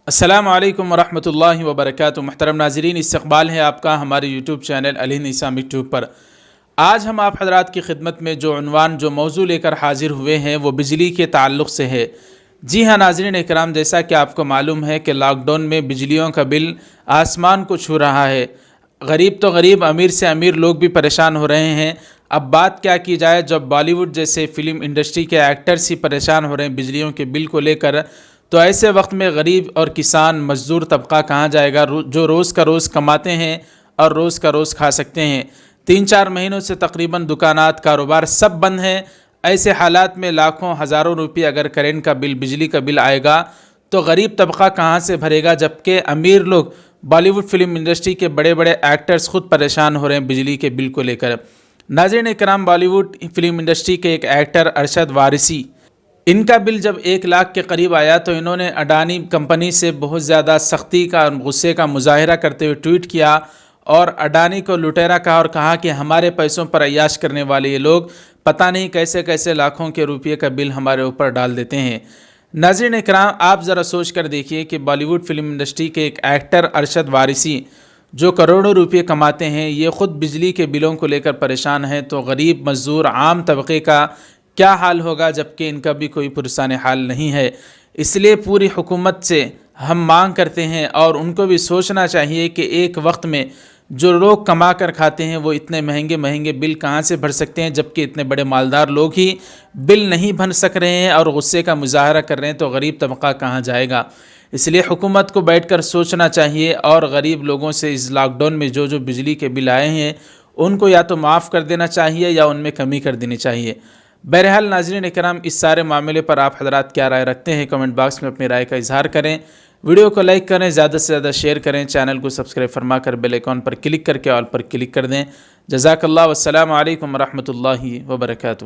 السلام علیکم ورحمۃ اللہ وبرکاتہ۔ محترم ناظرین، استقبال ہے آپ کا ہمارے یوٹیوب چینل علی نسامی ٹیوب پر۔ آج ہم آپ حضرات کی خدمت میں جو موضوع لے کر حاضر ہوئے ہیں وہ بجلی کے تعلق سے ہے۔ جی ہاں ناظرین اکرام، جیسا کہ آپ کو معلوم ہے کہ لاک ڈاؤن میں بجلیوں کا بل آسمان کو چھو رہا ہے۔ غریب تو غریب، امیر سے امیر لوگ بھی پریشان ہو رہے ہیں۔ اب بات کیا کی جائے جب بالی ووڈ جیسے فلم انڈسٹری کے ایکٹرز ہی پریشان ہو رہے ہیں بجلیوں کے بل کو لے کر، تو ایسے وقت میں غریب اور کسان مزدور طبقہ کہاں جائے گا جو روز کا روز کماتے ہیں اور روز کا روز کھا سکتے ہیں۔ 3-4 مہینوں سے تقریباً دکانات، کاروبار سب بند ہیں۔ ایسے حالات میں لاکھوں ہزاروں روپے اگر کرنٹ کا بل، بجلی کا بل آئے گا تو غریب طبقہ کہاں سے بھرے گا، جبکہ امیر لوگ، بالی ووڈ فلم انڈسٹری کے بڑے بڑے ایکٹرز خود پریشان ہو رہے ہیں بجلی کے بل کو لے کر۔ ناظرین اکرام، بالی ووڈ فلم انڈسٹری کے ایک ایکٹر ارشد وارثی، ان کا بل جب 1 لاکھ کے قریب آیا تو انہوں نے اڈانی کمپنی سے بہت زیادہ سختی کا، غصے کا مظاہرہ کرتے ہوئے ٹویٹ کیا اور اڈانی کو لٹیرا کہا اور کہا کہ ہمارے پیسوں پر عیاش کرنے والے یہ لوگ پتہ نہیں کیسے کیسے لاکھوں کے روپے کا بل ہمارے اوپر ڈال دیتے ہیں۔ ناظرین اکرام، آپ ذرا سوچ کر دیکھیے کہ بالی ووڈ فلم انڈسٹری کے ایک ایکٹر ارشد وارثی جو کروڑوں روپے کماتے ہیں، یہ خود بجلی کے بلوں کو لے کر پریشان ہیں، تو غریب مزدور عام طبقے کا کیا حال ہوگا، جبکہ ان کا بھی کوئی پرسان حال نہیں ہے۔ اس لیے پوری حکومت سے ہم مانگ کرتے ہیں اور ان کو بھی سوچنا چاہیے کہ ایک وقت میں جو لوگ کما کر کھاتے ہیں وہ اتنے مہنگے مہنگے بل کہاں سے بھر سکتے ہیں، جبکہ اتنے بڑے مالدار لوگ ہی بل نہیں بھر سک رہے ہیں اور غصے کا مظاہرہ کر رہے ہیں، تو غریب طبقہ کہاں جائے گا۔ اس لیے حکومت کو بیٹھ کر سوچنا چاہیے اور غریب لوگوں سے اس لاک ڈاؤن میں جو بجلی کے بل آئے ہیں ان کو یا تو معاف کر دینا چاہیے یا ان میں کمی کر دینی چاہیے۔ بہرحال ناظرین اکرام، اس سارے معاملے پر آپ حضرات کیا رائے رکھتے ہیں، کمنٹ باکس میں اپنی رائے کا اظہار کریں۔ ویڈیو کو لائک کریں، زیادہ سے زیادہ شیئر کریں، چینل کو سبسکرائب فرما کر بیل آئیکن پر کلک کر کے آل پر کلک کر دیں۔ جزاک اللہ، والسلام علیکم ورحمۃ اللہ وبرکاتہ۔